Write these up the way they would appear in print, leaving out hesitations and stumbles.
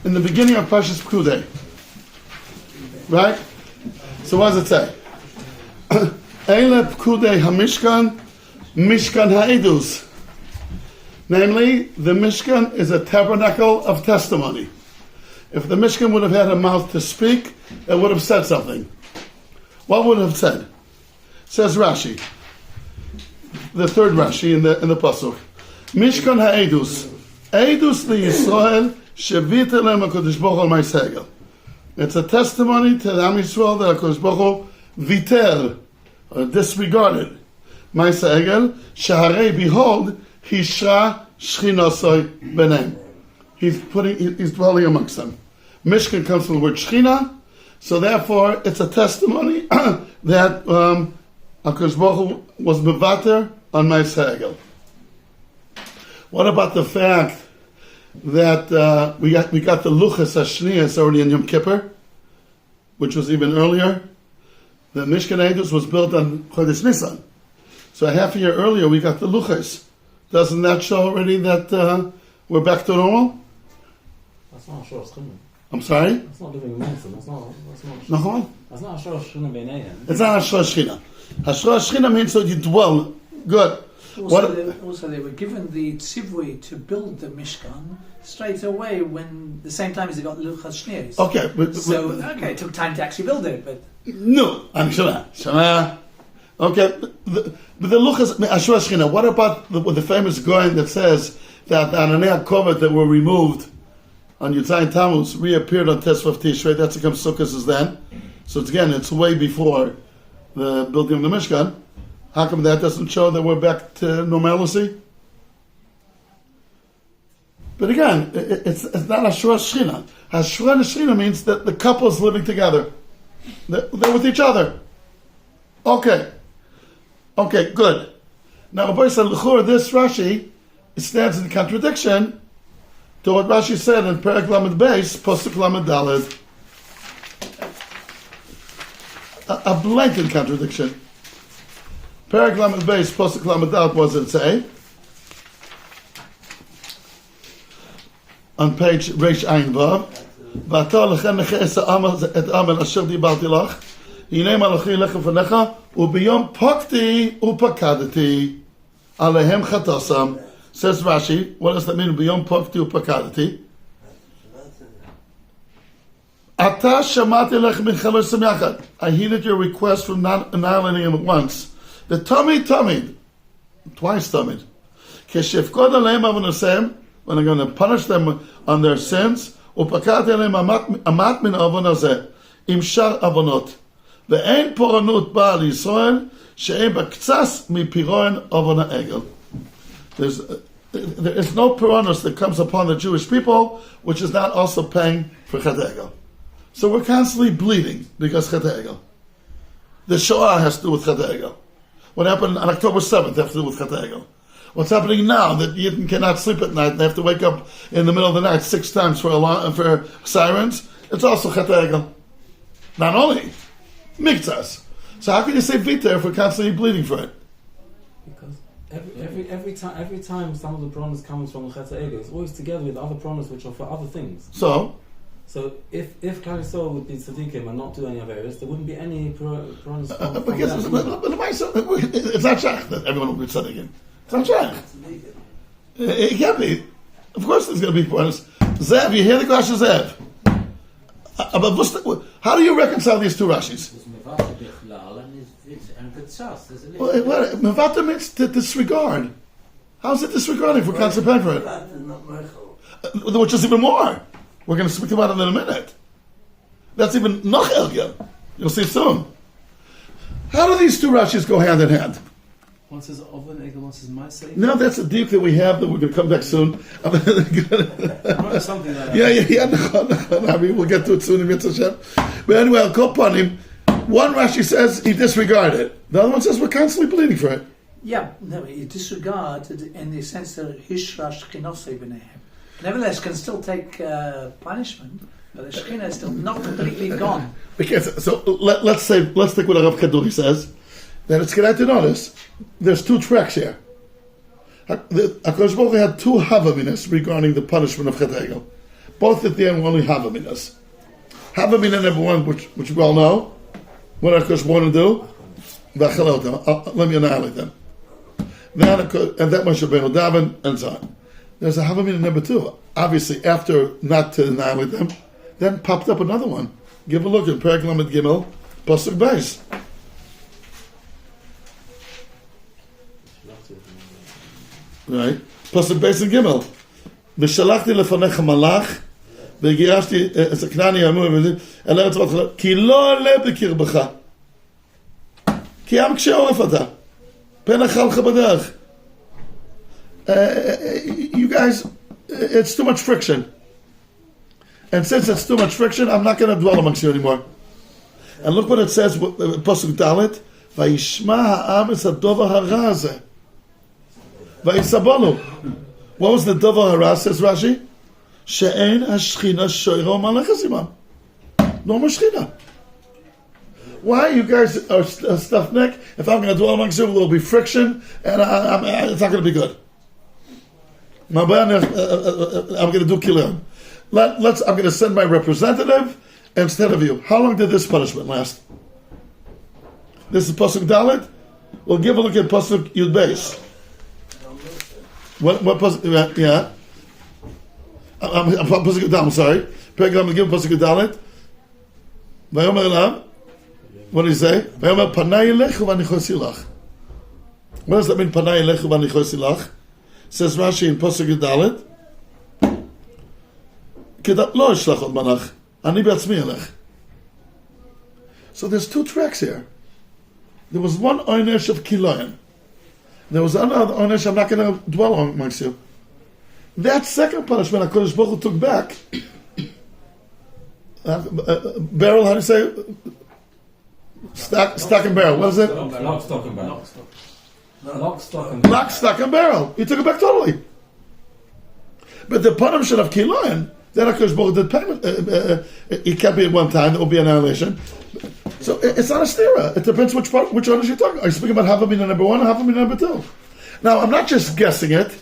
in the beginning of Parshas Pekudei. Right? So what does it say? Eile Pekudei HaMishkan, Mishkan HaEdus. Namely, the Mishkan is a tabernacle of testimony. If the Mishkan would have had a mouth to speak, it would have said something. What would it have said? Says Rashi, the third Rashi in the pasuk. Mishkan ha'edus, edus liYisrael shevita lehem HaKadosh Baruch Hu Vayakhel. It's a testimony to the Am Yisrael that HaKadosh Baruch Hu viter, or disregarded. Vayakhel shaharei behold hishra shchinosoi benem. He's dwelling amongst them. Mishkan comes from the word shchina, so therefore it's a testimony that HaKadosh Baruch Hu was mevater on Vayakhel. What about the fact that we got the Luchas Hashniyas already in Yom Kippur, which was even earlier? The Mishkan Edus was built on Chodesh Nisan. So a half a year earlier we got the Luchas. Doesn't that show already that we're back to normal? That's not a Shor Shchina. I'm sorry? That's not living amongst them. That's not That's not a Shor Shchina b'neihem. It's not a Shor Shchina. A Shor Shchina means that you dwell. Good. Also, they were given the tzivui to build the Mishkan straight away when the same time as they got Luchas Shniyos. Okay. It took time to actually build it, but... No, I'm Shema. Okay, but the Luchas, Ashur Shchina, what about the famous Goyen that says that the Ananei HaKovet that were removed on Yudzayin Tammuz reappeared on Tesvav Tishrei? That's the Sukkot is then. So it's way before the building of the Mishkan. How come that doesn't show that we're back to normalcy? But again, it's not Ashur Shchina. Ashur Shchina means that the couple's living together. They're with each other. Okay, good. Now, Rabbi said, L'chor, this Rashi, it stands in contradiction to what Rashi said in Perek Lamed Beis, Posuk Lamed Daled. A blatant contradiction. Perek Lamed Beis, Posuk Lamed Daled, what does it say? On page Reish Ayin Vav, V'ata lechem neche es ha'amel asher dibarti lach, הנה מלאכי ילך לפניך, וביום פקתי ופקדתי, עליהם חטאסם. Says Rashi, what does that mean? ביום פקתי ופקדתי. אתה שמעתי לך מחלוסם יחד. I heeded your request from not annihilating him at once. The tamid, twice tamid. כשאפקוד עליהם עוונותיהם, when I'm going to punish them on their sins, ופקדתי עליהם אמת מן העוון הזה, עם שאר עוונות. ואין פורענות באה לישראל שאין בה קצת מפירעון עוון העגל. There is no piranus that comes upon the Jewish people which is not also paying for Chet HaEgel. So we're constantly bleeding because Chet HaEgel. The Shoah has to do with Chet HaEgel. What happened on October 7th has to do with Chet HaEgel. What's happening now that Yidden cannot sleep at night and they have to wake up in the middle of the night 6 times for sirens, it's also Chet HaEgel. Not only Miktas. So how can you say Vita if we're constantly bleeding for it? Because every time some of the promise comes from the Chet HaEgel, it's always together with other promises which are for other things. So if Klal Yisrael would be tzaddikim and not do any of areas, there wouldn't be any promise from them. It's not shach that everyone will be tzaddikim. It's not shach. It can't be. Of course there's going to be promise. Zev, you hear the question, Zev? How do you reconcile these two Rashis? Mevata means to disregard. How is it disregarding for constantly paying for it? Which is even more. We're going to speak about it in a minute. That's even noch elger. You'll see soon. How do these two Rashis go hand in hand? One says Oven Egel, one says Maaseh. No, that's a deep that we have that we're going to come back soon. Something like that. Yeah. I mean, we'll get to it soon in Mitzvah. But anyway, I'll call upon him. One Rashi says he disregarded. The other one says we're constantly bleeding for it. Yeah, no, he disregarded in the sense that Hishra Shchinosei b'neihem. Nevertheless, can still take punishment, but the Shekhinah is still not completely gone. Because let's stick with what Rav Kaduri says. That it's good to notice there's 2 tracks here. HaKadosh Baruch Hu had 2 havaminas regarding the punishment of Chet HaEgel. Both at the end were only Havaminas. Havamina number one, which we all know. What HaKadosh want to do? Vayakhel, let me annihilate them. Then, and that Moshe Rabbeinu daven, and so on. There's a Havamina number two. Obviously, after not to annihilate them, then popped up another one. Give a look at Perek Lamed Gimel, Pasuk Beis. Right? Pasuk Beis and Gimel. V'shalachti lefanecha malach, v'girashti esaknani amur, and let it ki lo ale b'kirbecha. Ki am k'shei oref ata. Pen achalcha b'derech. You guys, it's too much friction. And since it's too much friction, I'm not going to dwell amongst you anymore. And look what it says, Pasuk Dalet, Vayishma ha'am es hadovar hara hazeh. Vayisabonu. What was the dovar hara, says Rashi? She'ein hashchina shoiro malachas imam. No more shchina. Why you guys are stuffed neck? If I'm going to dwell amongst you, there will be friction, and it's not going to be good. I'm going to do kilim. I'm going to send my representative instead of you. How long did this punishment last? This is Pasuk Dalet. We'll give a look at Pasuk Yud Beis. What Pasuk? Yeah. I'm Pasuk Dalet. I'm sorry. I'm going to give Pasuk Dalet. Vayomer Elam. What do you say? Vayomer Panay Lechu v'anichosi lach. What does that mean? Panay Lechu v'anichosi lach. Says Rashi in Pasuk Yud Dalet. So there's two tracks here. There was one onesh of Kiloyan. There was another onesh I'm not going to dwell on amongst you. That second punishment HaKadosh Baruch Hu took back. Barrel, how do you say? Stock and barrel. What is it? Lock, stock, and barrel. Lock, stock, and barrel. Lock, stock, and barrel. He took it back totally. But the punishment of Kiloyan, then HaKadosh Baruch Hu did payment. It can't be at one time. There will be annihilation. So it's not a stira. It depends which ones you're talking. Are you speaking about Havamina number one or Havamina number two? Now, I'm not just guessing it.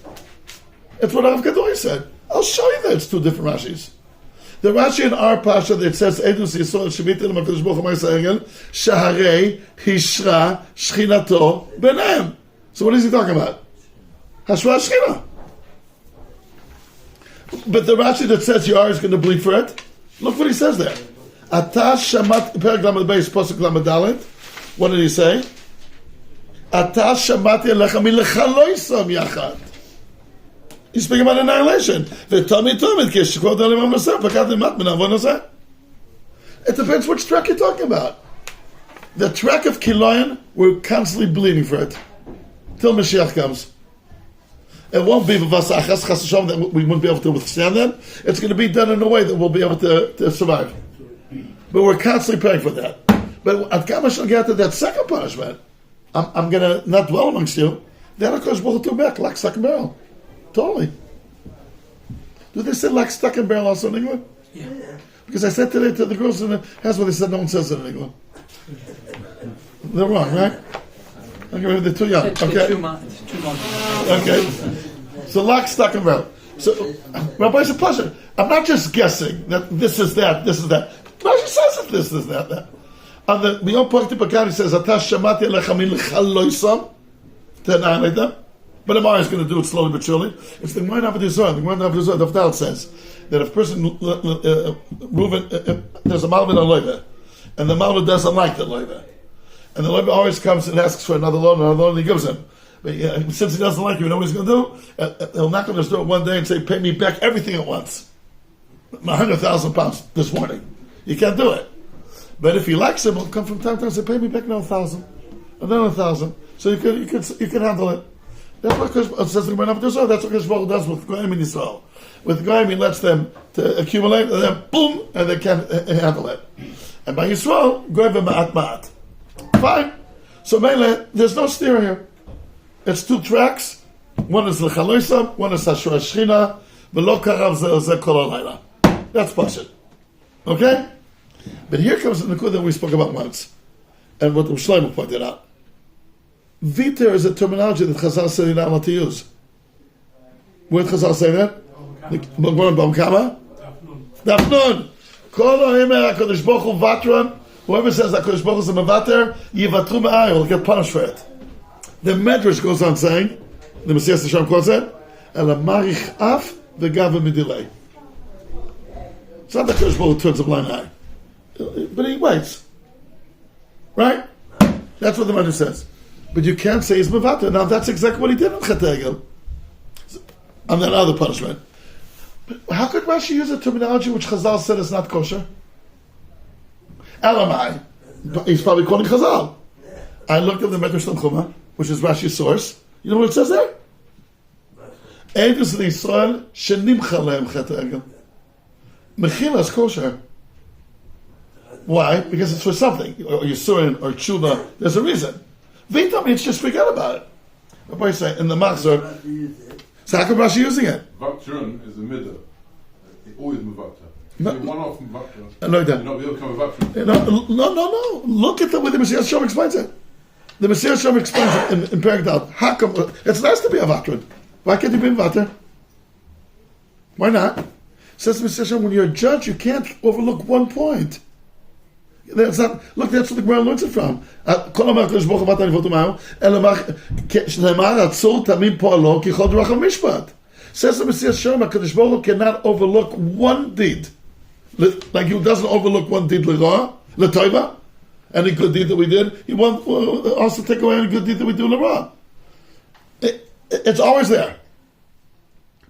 It's what Rav Gadol said. I'll show you that it's two different Rashis. The Rashi in our Pasha that says Edus Yisrael Shevita L'Makadosh Baruch Hu Ma'aseh Shaharei Hishra Shchinato Benem. So what is he talking about? Hashra Shchina. But the Rashi that says you are is going to bleed for it, look what he says there. Ata shamat Perek Lamed Beis Pasuk Lamed Dalet. What did he say? Ata shamati alecha milechaloisam yachad. He's speaking about annihilation. It depends which track you're talking about. The track of Kiloyan, we're constantly bleeding for it till Mashiach comes. It won't be v'vasachas chas v'shalom that we won't be able to withstand that. It's going to be done in a way that we'll be able to survive. But we're constantly praying for that. But at Kama shall get to that second punishment, I'm going to not dwell amongst you. Then of course we'll do back like stock and barrel. Totally. Do they say like stuck in barrel also in England? Yeah. Because I said today to the girls in the house what they said no one says it in England. They're wrong, right? Okay, they're too young. Okay. Too much. Okay. So lock, stock, and barrel. So Rabbi, it's a pleasure. I'm not just guessing that this is that, this is that. Rashi says it, this is that. On the Biyom Pakti Pakari says, Ata shamati alecha min l'chaloisam, to annihilate them. But the Gemara is going to do it slowly but surely. It's the Gemara Avodah Zarah. The Gemara Avodah Zarah, the Avdal says that if a person, there's a Malvin and Loiva, and the Malvin doesn't like the Loiva, and the Loiva always comes and asks for another loan, and he gives him. But since he doesn't like you know what he's going to do? He'll knock on his door one day and say, pay me back everything at once. 100,000 pounds this morning. You can't do it. But if he likes him, he'll come from time to time and say, pay me back another 1,000, another 1,000. So you can handle it. That's what says the Gemara Avodah Zarah. That's what Baruch does with Goyim in Yisrael. With Goyim, he lets them to accumulate, and then boom, and they can't handle it. And by Yisrael, Goyim ma'at. Fine. So Mele, there's no steer here. It's two tracks. One is l'chaloisam, one is hashra shchina, v'lo karav ze kol halayla. That's pashut. Okay? But here comes the Nakud that we spoke about once, and what Shlomo pointed out. Viter is a terminology that Chazal said you're not allowed to use. Where did Chazal say that? Bam Kama? Dafnun. Kol Oimer HaKadosh Baruch Hu Vatron. Whoever says HaKadosh Baruch Hu is a Mevater, Yivatru Me'ai, will get punished for it. The Medrash goes on saying, the Messiah Hashem quotes it, Ela Marich Af V'Gava Midilei. It's not that HaKadosh Baruch Hu turns a blind eye. But he waits. Right? That's what the Medrash says. But you can't say he's Mevater. Now that's exactly what he did in Chet Egel. On that other punishment. But how could Rashi use a terminology which Chazal said is not kosher? Elamai. He's probably quoting Chazal. I looked at the Medrash Tanchuma, which is Rashi's source. You know what it says there? Eidus Yisrael shenimcha lehem Chet Egel. Mechila is kosher. Why? Because it's for something. Or Yisurin or Tshuva. There's a reason. Vita means just forget about it. Rabbi say in the Machzor. So how come Rashi using it? Vatron is a midah. Always Mavata. No. One off Mavata. I know that. You're not be able to become a Vatron. No. Look at the way the Messiah Shem explains it. The Messiah Shem explains it in Perek Dal. How come? It's nice to be a Vatron. Why can't you be a Vater? Why not? Says the Messiah Shem, when you're a judge, you can't overlook one point. That's not. Look, that's what the Gemara learns it from. Says the Messiah Shem, HaKadosh Baruch Hu cannot overlook one deed. Like he doesn't overlook one deed l'toiva, any good deed that we did. He won't also take away any good deed that we do l'ra. It's always there.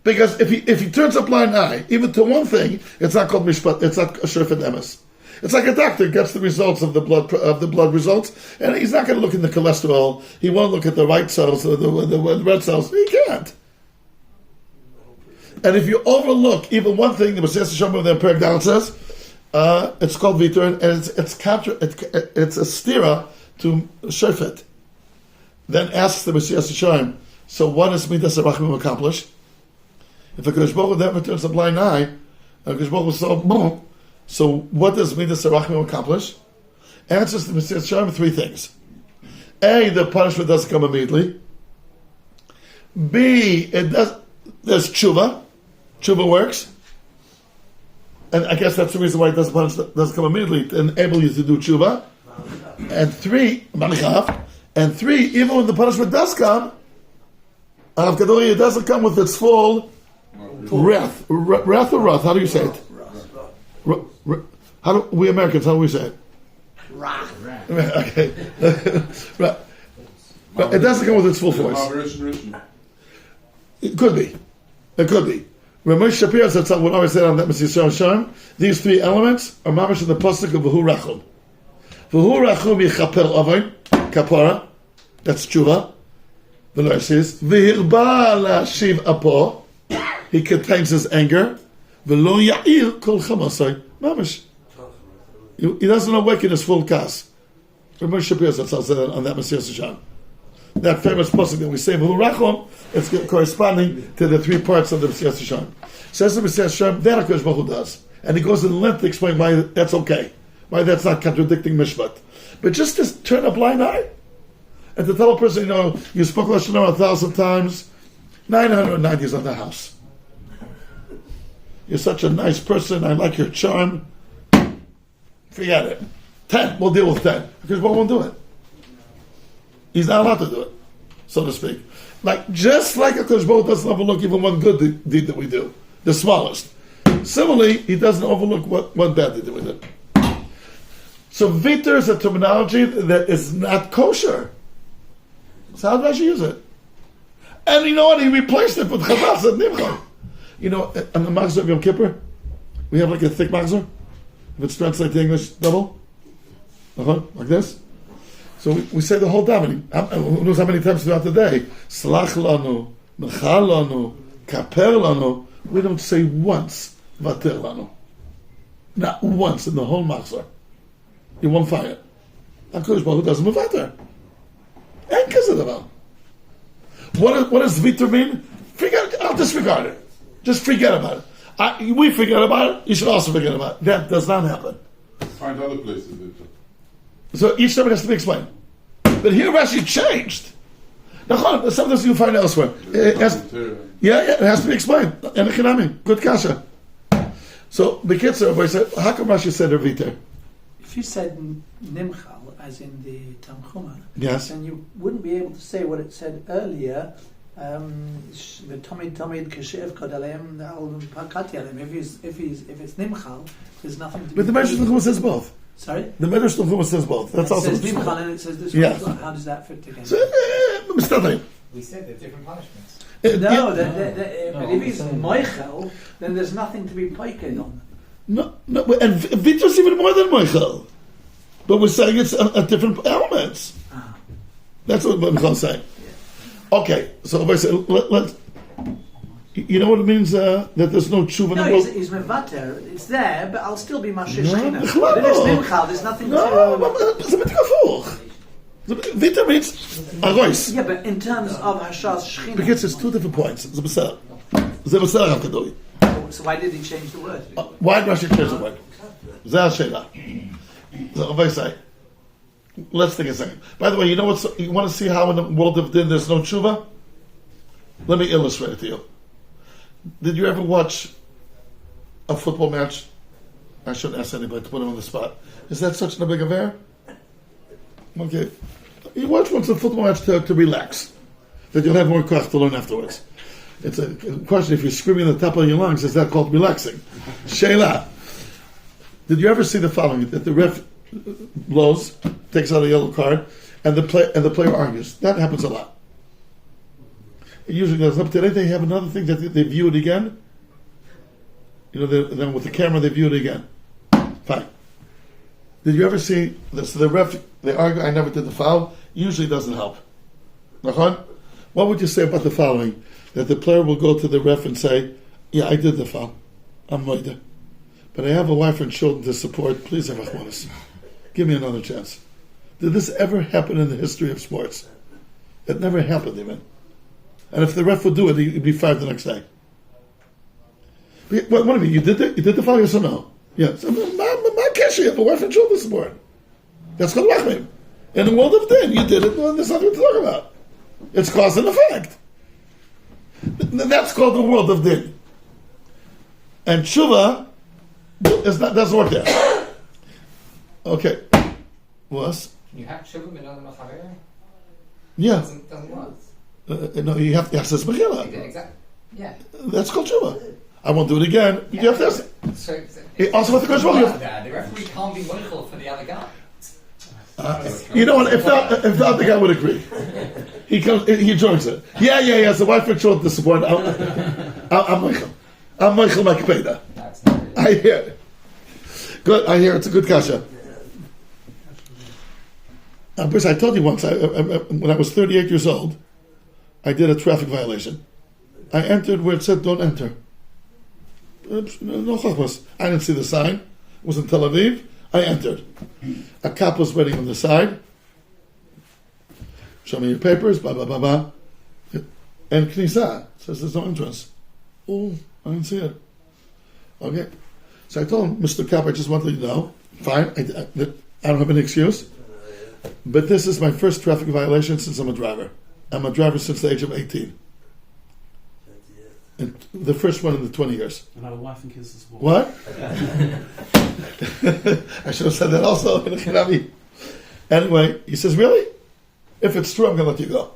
Because if he turns a blind eye, even to one thing, it's not called mishpat. It's not shofet emes. It's like a doctor gets the results of the blood results, and he's not going to look in the cholesterol. He won't look at the white cells or the red cells. He can't. And if you overlook even one thing, the Messiah Hashem of the Perek Dal says, it's called vitur, and it's a stira to shofet. Then asks the Messiah Hashem, so what does Midas HaRachmim accomplish? If a Kodesh Baruch Hu never turns a blind eye, a Kodesh Baruch Hu saw, so what does Midas HaRachmim accomplish? Answers the Messiah Hashem three things. A, the punishment doesn't come immediately. B, there's tshuva. Tshuva works. And I guess that's the reason why it doesn't come immediately, to enable you to do tshuva. And three, even when the punishment does come, it doesn't come with its full wrath. Wrath or wrath? How do you say it? We Americans, how do we say it? Wrath. Okay. But it doesn't come with its full force. It could be. Ramesh Shapiro said something when I said on that Messiah Hashem, these three elements are mamash in the pasuk of V'hu Rachum. V'hu Rachum yichaper avon, kapara, that's tshuva. The Lord says, V'hirba la'ashiv apo, he contains his anger. V'lo ya'ir kol chamasai, mamash. He doesn't awaken his full kas. Ramesh Shapiro said something on that Messiah Hashem. That famous pasuk that we say, V'hu Rachum, it's corresponding to the three parts of the Messiah Hashem. Says the Messiah Hashem, that HaKadosh Baruch Hu does. And he goes in length to explain why that's okay. Why that's not contradicting Mishpat. But just to turn a blind eye, and to tell a person, you spoke Lashon Hara 1,000 times, 990 is on the house. You're such a nice person, I like your charm. Forget it. 10, we'll deal with 10. Because we won't do it. He's not allowed to do it, so to speak. Just like HaKadosh Baruch Hu doesn't overlook even one good deed that we do, the smallest. Similarly, he doesn't overlook one bad deed that we do. So vitur is a terminology that is not kosher. So how did Rashi use it? And you know what? He replaced it with chavas and nimcha. On the Machzor of Yom Kippur, we have like a thick Machzor. If it's translated to English, double. Like this. So we say the whole davening. Who knows how many times throughout the day? Slach lanu, mechal lanu, kaper lanu. We don't say once, vater lanu. Not once in the whole Machzor. You won't find it. HaKadosh Baruch Hu doesn't mevater. And kazadaval. What does vitur mean? I'll disregard it. Just forget about it. We forget about it. You should also forget about it. That does not happen. Find other places. Vitur. So each time it has to be explained. But here Rashi changed. Now, sometimes you find elsewhere. It has to be explained. And good kasha. So, Bekitzer, I said, how come Rashi said Reviter? If you said Nimchal, as in the Tanchuma, Yes. then you wouldn't be able to say what it said earlier. The Tomid Kashev Kodalem Al Pakatialem. If it's Nimchal, there's nothing to. But the Medrash Tanchuma says both. Sorry. The Medrash Tanchuma says both. That's It also says Nimchal and it says this Yes. one. How does that fit together? So, Mr. We said they're different punishments. No, No, but if he's same. Moichel, then there's nothing to be piked on. No, and Vitor's even more than Michael. But we're saying it's a different elements. Ah. That's what Michal's saying. Okay, so if I say, let's, you know what it means that there's no tshuva in No, the world? he's mevater. It's there, but I'll still be Mashir No, Shechina. Bechlal. But if it's Nimchal, there's nothing No, to. it's a bit kafuch. Vitor means arois. Yeah, but in terms of Hashas Shechina. Because it's two different points. It's a besar. It's a besar hakadoi. So why did he change the word? Why did Rashi change the word? Zeh Sheila. So if I say, let's take a second. By the way, you know what? You want to see how in the world of din there's no tshuva? Let me illustrate it to you. Did you ever watch a football match? I shouldn't ask anybody to put him on the spot. Is that such a big affair? Okay. You watch once a football match to relax. That you'll have more koch to learn afterwards. It's a question, if you're screaming at the top of your lungs, is that called relaxing? Sheila. Did you ever see the following? That the ref blows, takes out a yellow card, and the player argues. That happens a lot. It usually goes up. Today they have another thing that they view it again. You know, then with the camera they view it again. Fine. Did you ever see this? The ref, they argue, I never did the foul. Usually doesn't help. Nachon? What would you say about the following? That the player will go to the ref and say, yeah, I did the foul. I'm moida. But I have a wife and children to support. Please, Rachmanis, give me another chance. Did this ever happen in the history of sports? It never happened even. And if the ref would do it, he'd be fired the next day. What do you mean? You did the foul, yes or no? Yes. My keshi, you have a wife and children to support. That's called rachmim. In the world of din, you did it, well, there's nothing to talk about. It's cause and effect. That's called the world of din. And tshuva doesn't work there. Okay. What? You have Shuvah but not Machaber? Yeah. Doesn't work. No, you have to ask this Mechila. Exactly. Yeah. That's called tshuva. I won't do it again. You have to ask. So, Also, with the question, the referee can't be mindful for the other guy. you know what? If the other guy would agree, he comes. He joins it. Yeah. It's the wife and children to support. I'm Michael. I'm Michael Makpeda. That's not it. I hear it. Good. I hear it's a good kasha. Bruce, I told you once. When I was 38 years old, I did a traffic violation. I entered where it said "Don't enter." No chachmas. I didn't see the sign. It was in Tel Aviv. I entered. A cop was waiting on the side. Show me your papers. Blah blah blah blah. And Knisa says there's no entrance. Oh, I didn't see it. Okay. So I told him, Mr. Cop, I just wanted you to know. Fine. I don't have an excuse. But this is my first traffic violation since I'm a driver. I'm a driver since the age of 18. And the first one in the 20 years. And I have a wife and kids as well. What? I should have said that also. Anyway, he says, really? If it's true, I'm going to let you go.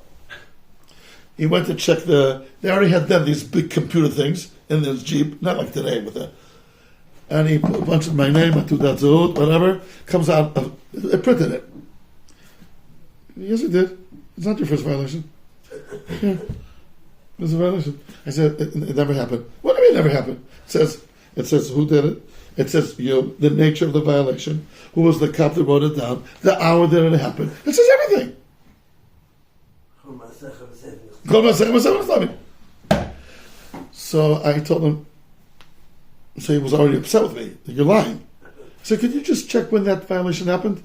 He went to check they already had then these big computer things in this Jeep, not like today, and he punched my name, Atudat Zahut, whatever, comes out, it printed it. Yes, it did. It's not your first violation. Yeah. It was a violation. I said, it never happened. What do you mean it never happened? It says who did it. It says you, the nature of the violation, who was the cop that wrote it down, the hour that it happened. It says everything. So I told him, so he was already upset with me. You're lying. I said, could you just check when that violation happened?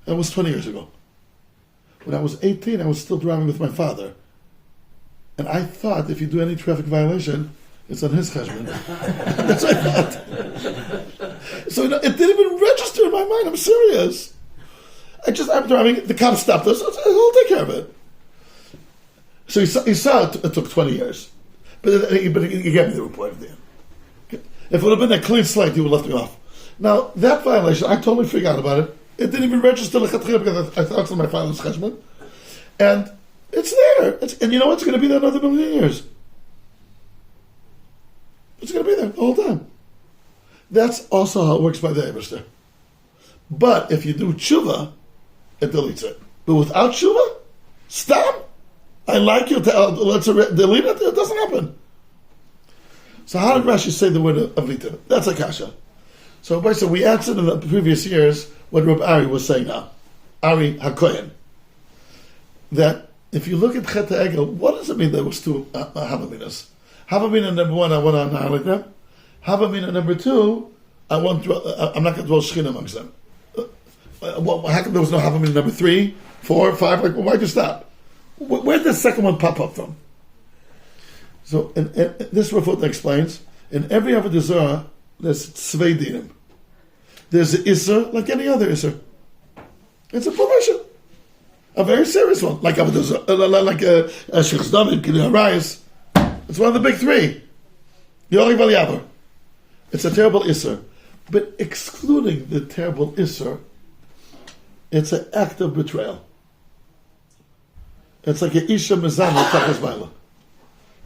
That was 20 years ago. When I was 18, I was still driving with my father. And I thought if you do any traffic violation, it's on his cheshbon. That's what I thought. So it didn't even register in my mind. I'm serious. I'm driving. The cop stopped us. I'll take care of it. So he saw it took 20 years. But he gave me the report at the end. If it would have been a clean slate, you would have left me off. Now, that violation, I totally forgot about it. It didn't even register l'chatchila because I thought it's my father's cheshbon. And it's there. And you know what's going to be there another million years. It's going to be there the whole time. That's also how it works by the Eberster. But if you do tshuva, it deletes it. But without tshuva, stop. I like you to let's delete it. It doesn't happen. So how did Rashi say the word avita? That's a kasha. So we answered in the previous years what Reb Ari was saying now. Ari HaKoyen. That if you look at Chet HaEgel, what does it mean there was two Havaminas? Havamina number one, I want to annihilate them. Havamina number two, I'm not going to dwell Shechina amongst them. How come there was no Havamina number 3, 4, 5? Like, why'd you stop? Where did the second one pop up from? So, and this Rafut explains, in every Avodah Zarah, there's Tzvei Dinim. There's an Isser, like any other Isser. It's a prohibition. A very serious one. Like Avodah Zarah, like a Shechus David, Kili Harayis. It's one of the big 3. Yori Val Yavar. It's a terrible Isser. But excluding the terrible Isser, it's an act of betrayal. It's like an Isha Mezan Tachas Baila.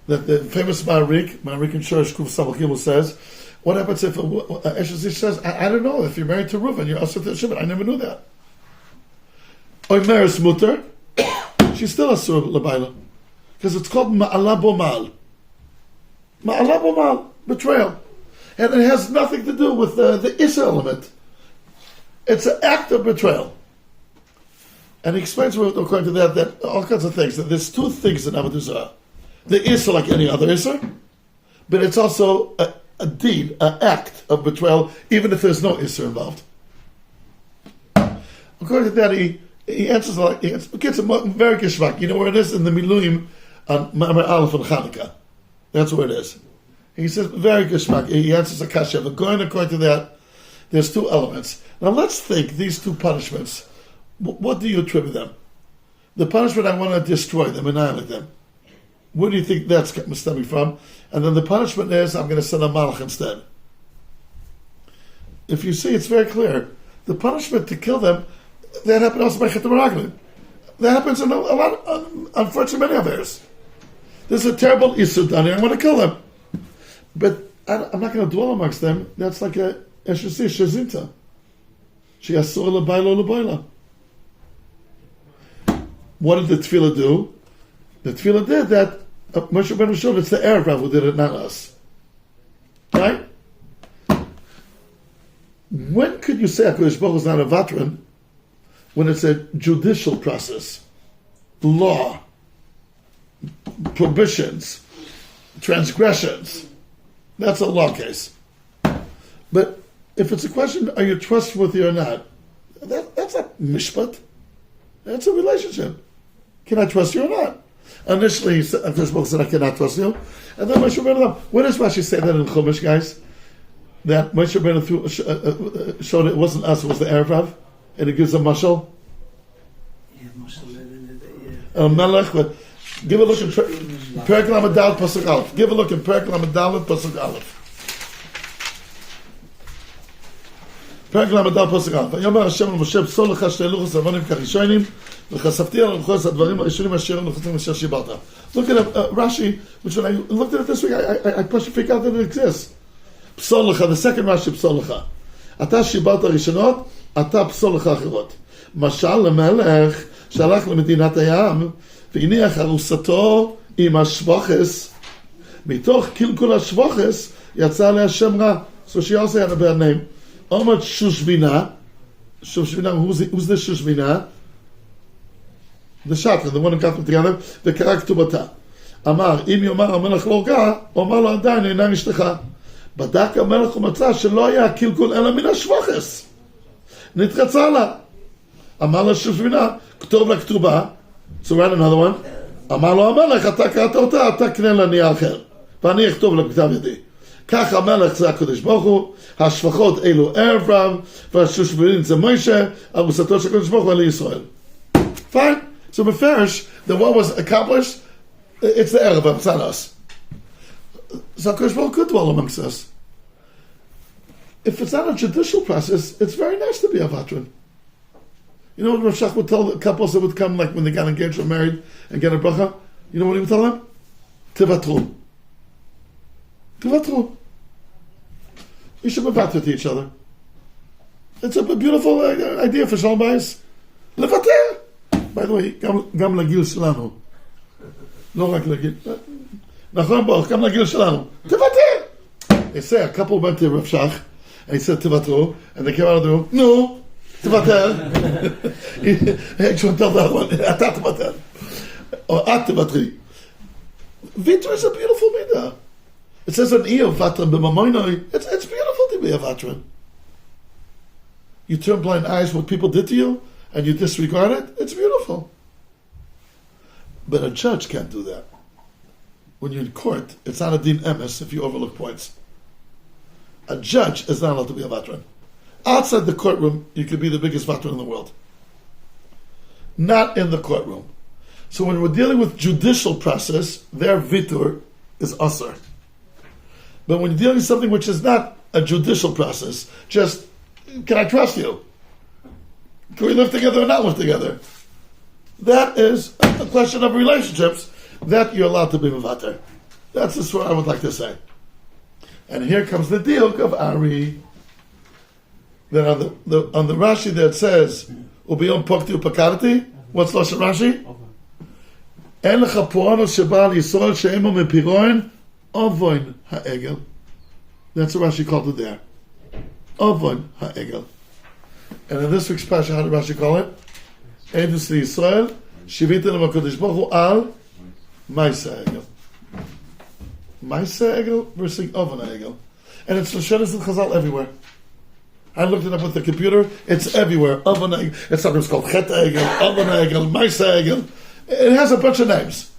That the famous Ma'arik in Shorish Kuf Samach Gimel says, what happens if Eshes Ish says, I don't know, if you're married to Reuven, you're also to Shimon. I never knew that. Oimeris Mutter, she's still a Sur Labaila. Because it's called Ma'ala Bomal. Ma'ala Bomal, betrayal. And it has nothing to do with the Issa element. It's an act of betrayal. And he explains, according to that all kinds of things, that there's 2 things in Avodah Zarah. The Issa, like any other Issa, but it's also a deed, an act of betrayal, even if there's no Issa involved. According to that, he answers like, he gets a very geshmak. You know where it is? In the Miluim on Ma'amar Aleph and Chanukah. That's where it is. He says, very geshmak. He answers a kasha. But according to that, there's 2 elements. Now let's think, these 2 punishments, what do you attribute them? The punishment, I want to destroy them, annihilate them. Where do you think that's stemming from? And then the punishment is, I'm going to send a malach instead. If you see, it's very clear. The punishment to kill them, that happened also by Chetam Raglim. That happens in a lot, unfortunately, many affairs. There's a terrible Isur done here, I want to kill them. But I'm not going to dwell amongst them. That's like a Eshesi, Shezinta. She has Surah L'Bayla L'Bayla. What did the Tefillah do? The Tefillah did that. Moshe Rabbeinu showed it's the Arab Rav who did it, not us. Right? When could you say HaKadosh Baruch Hu is not a veteran? When it's a judicial process, law, prohibitions, transgressions. That's a law case. But if it's a question, are you trustworthy or not? That's not mishpat. That's a relationship. Can I trust you or not? Initially, HaKadosh Baruch Hu said, I cannot trust you. And then Moshe Rabbeinu, when does Rashi say that in Chumash, guys? That Moshe Rabbeinu showed it wasn't us, it was the Arab Rav, and it gives a mashal. Yeah, mashal. Melech, but give a look in Perek Lamed Dalet Pasuk Aleph. Give a look in Perek Lamed Dalet Pasuk Aleph. Perek Lamed Dalet Pasuk Aleph. ויאמר השם למשה פסול לך 2 לוחות אבנים כראשונים וחשפתי על המחוז הדברים הראשונים אשר נכנסים אשר שיברת. Look at Rashi, which when I looked at it this week, I pushed to figure out that it exists. פסול לך, the second Rashi פסול לך. אתה שיברת ראשונות, אתה פסול לך אחרות. משל למלך שהלך למדינת הים והניח ארוסתו עם השבוכס, מתוך קלקול השבוכס יצא עליה שם רע. So she also had a bad name. Omad Shushvina. Shushvina, who's the Shushvina? The shotgun, the one who got them together. וקרא כתובתה. אמר, אם יאמר המלך לא רע, אומר לו עדיין אינה אשתך. בדק המלך ומצא שלא היה קלקול אלא מן השבוכס. נתרצה לה. אמר לה שושבינה, כתוב לה כתובה. So write another one. אמר לו המלך, אתה קראת אותה, אתה קנה לה נייר אחר. ואני אכתוב לה בכתב ידי. כך המלך זה הקדוש ברוך הוא, השפחות אלו ערב רב, והשושבינים זה מוישה, ארוסתו של הקדוש ברוך הוא אלה ישראל. Fine. So beferish, that what was accomplished, it's the Arab, it's not us. So הקדוש ברוך הוא could dwell amongst us. if it's not a judicial process, it's very nice to be a vatran. You know what Rav Shach would tell the couples that would come, like when they got engaged or married and get a bracha? You know what he would tell them? Tivatru. Tivatru. You should be vatr to each other. It's a beautiful idea for Shalom Bayis. Levater. By the way, גם לגיל שלנו. לא רק לגיל. נכון בוא, גם לגיל שלנו. תוותר. They say a couple went to Rav Shach and he said tivatru, and they came out of the room. No. תוותר. Actually, tell the other one, אתה תוותר. Or את תוותרי. Vitra is a beautiful midah. It says an Iyov vatran b'mamoinoi. It's beautiful to be a vatran. You turn blind eyes what people did to you, and you disregard it. It's beautiful. But a judge can't do that. When you're in court, it's not a din emes if you overlook points. A judge is not allowed to be a vatran. Outside the courtroom, you could be the biggest vatran in the world. Not in the courtroom. So when we're dealing with judicial process, their vitur is asar. But when you're dealing with something which is not a judicial process, just, can I trust you? Can we live together or not live together? That is a question of relationships that you're allowed to be mevater. That's just what I would like to say. And here comes the diuk of Ari. Then on the Rashi that says, Ubiyom pokti upakarati, what's Lashon Rashi? En lecha po'anos sheba Yisrael she'emo mepiroin ovoin ha'egel. That's what Rashi called it there. Ovoin ha'egel. And in this week's Pasha, how did Rashi call it? Edus Yisrael shivita l'makodesh Baruch Hu al ma'isa egel. Ma'isa egel versus ovoin ha'egel. And it's Lashonos and Chazal everywhere. I looked it up with the computer. It's everywhere. Ovoin ha'egel. It's sometimes called Chet ha'egel, ovoin ha'egel, ma'isa egel. It has a bunch of names.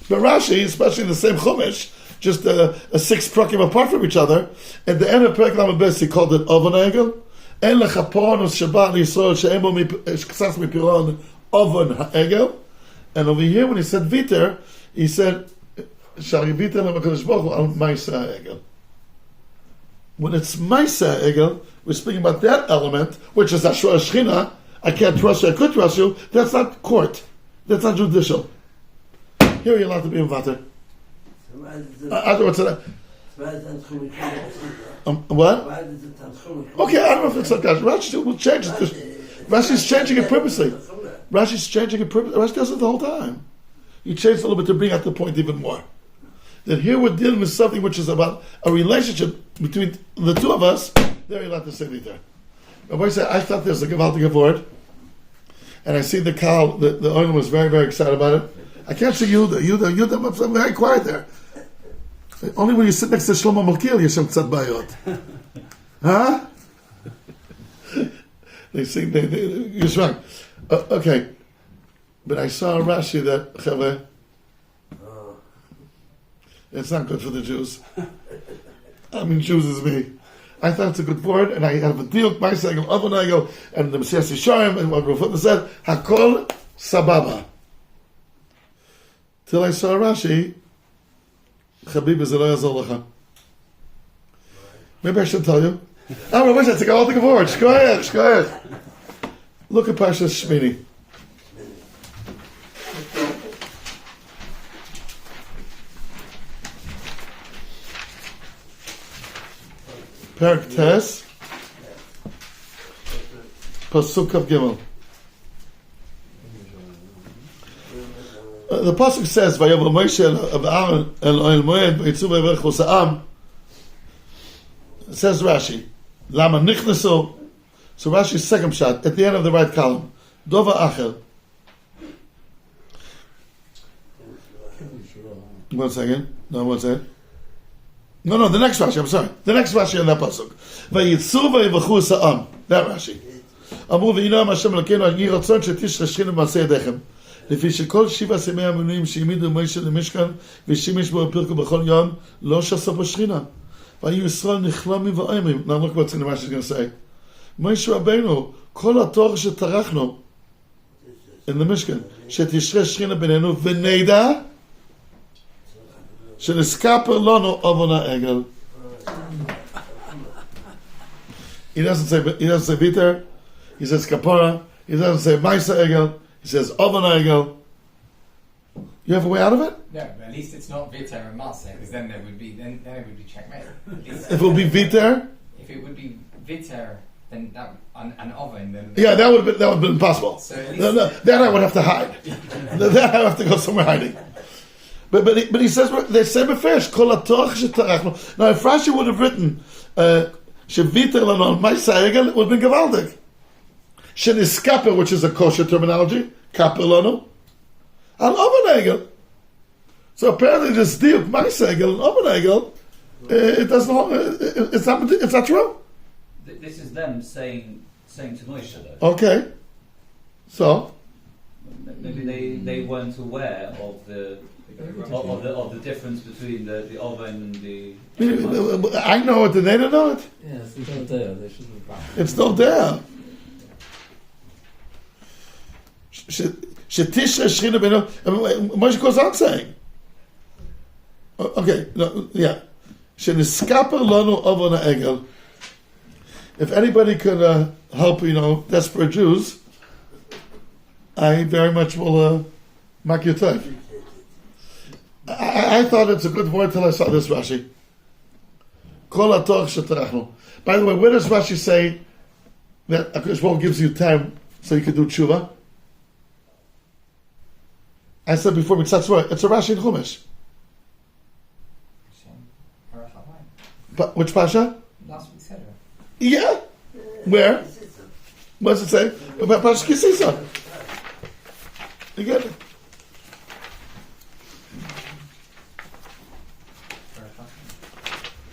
But Rashi, especially in the same Chumash, just a 6 prakim apart from each other, at the end of Perek Lamed Beis, he called it Oven Ha'egel. En lecha po'anos sheba Yisrael she'emo k'sas mipiron Oven Ha'egel. And over here, when he said Viter, he said, Shari Viter l'makadosh Baruch Hu al Ma'isa Ha'egel. When it's Ma'isa Ha'egel, we're speaking about that element, which is Ashra Shechina. I can't trust you, I could trust you. That's not court. That's not judicial. Here you're allowed to be in Vater. What? Okay, I don't know if it's like that. Rashi will change it. Rashi's changing it purposely. Rashi does it the whole time. You change it a little bit to bring out the point even more. That here we're dealing with something which is about a relationship between the two of us. There you're allowed to say it there. Rabbi said, I thought there's a gewaltige word. And I see the Kal, the owner was very, very excited about it. I can't see Yuda, I'm very quiet there. Only when you sit next to Shlomo Malkiel, you some tzad bayot. Huh? They sing, you're wrong. Okay. But I saw a Rashi that, Chaveh, it's not good for the Jews. I mean, Jews is me. I thought it's a good word, and I have a diuk, Ma'isa Egel, Oven Ha'egel, and the Messias Yisharim, and what Rav said, Hakol Sababa. Till I saw Rashi, Chabibi ze lo yazor lecha. Maybe I should tell you. Rabbi Moshe, it's a gewaltige word. Shkoyach. Look at Parshas Shmini. Perek Tes, Pasuk Kav Gimel. The pasuk says, "Vayav Moshe of Aaron el Moed v'yitzu v'yavechus ha'am." It says Rashi, "Lama nichnasu." So Rashi's second shot at the end of the right column. Dova achel. 1 second. No, 1 second. No, the next Rashi, I'm sorry. The next Rashi in that pasuk. Vayitzu v'yavechus ha'am. That Rashi. Amru v'yinam Hashem Elokeinu al yiratzon shetish l'shchina b'masei yadechem. לפי שכל 7 ימי המנויים שהעמידו מוישה למשכן ושימש בו ופרקו בכל יום לא שסה בשכינה והיו ישראל נכלמים ואימים. Now look what's in the Rashi is going to say. מוישה רבינו, כל התואר שטרחנו in the משכן, שתשרה שכינה בינינו ונדע שנסקפר לנו אבון העגל. He doesn't say Viter. He says Kapara. He doesn't say Maisa Egel. He says Oven Egel. You have a way out of it? No, but at least it's not Viter and Maser, because then it would be checkmate. If it would be Viter, If it would be Viter, then that an oven, then yeah, that would have been impossible. So at least That I would have to hide. That I have to go somewhere hiding. But he says they say befresh kol hatoch shetarachnu. Now if Rashi would have written sheviter lano Maisa Egel, it would have been gewaldig. Sheniskaper, which is a kosher terminology, kaper lano. Al Oven Egel. So apparently this diuk Maisa Egel and Oven Egel, it doesn't. It's not true. This is them saying to Moshe though. Okay. So Maybe they weren't aware of the difference between the oven and the. I know it, and they don't know it. Yeah, it's still there. They should have back. It's still there. Shetisha Shechina Beno. Moshe goes on saying. Okay, no, yeah. Sheniskaper lanu Oven Egel. If anybody could help, desperate Jews, I very much will make your time. I thought it's a good word till I saw this Rashi. Kol hatoch shetarachnu. By the way, where does Rashi say that HaKadosh Baruch Hu gives you time so you can do tshuva? I said before, it's a Rashi in Chumash. But which pasha? last week said it. Yeah. Where? What does it say? About Pasha Kisisa. You get it?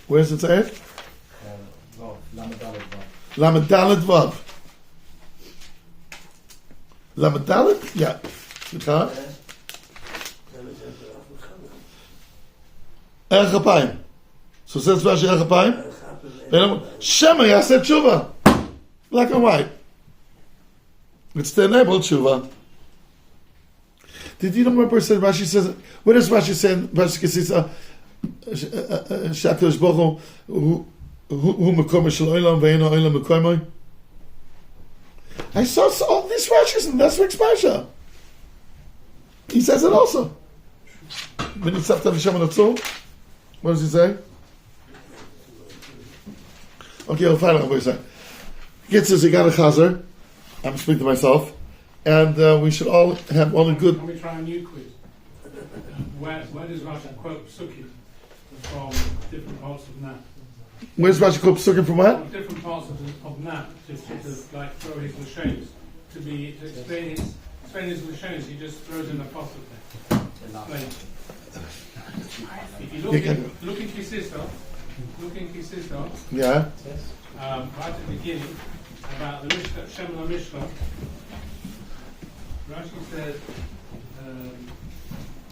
Where does it say it? Lamed Dalet Vav. Lamed Dalet? Yeah. Slicha. Erech Apayim. So says Rashi Erech Apayim. Shema Yaseh Tshuva. Black and white. It's the enabled Tshuva. Did you remember Rashi says, what does Rashi say in Rashi Kisisa? Shakadosh Baruch Hu Mekomah Shel Olam Ve'eino Olam Mekomah. I saw all these Rashis in last week's Parsha. He says it also. What does he say? Okay, I'll find out what he said. Git says he got a chazer. I'm speaking to myself. And we should all have all the good. Let me try a new quiz. Where does Rashi quote Psukim from different parts of Nat? Where's Rashi quote Psukim from what? From different parts of Nat, to like throw his Lashonis. To explain his Lashonis, he just throws in a posture there. Explain. If you look in Kisista, Yeah. right at the beginning, about the Mishnah, Shem la Mishnah, Rashi said,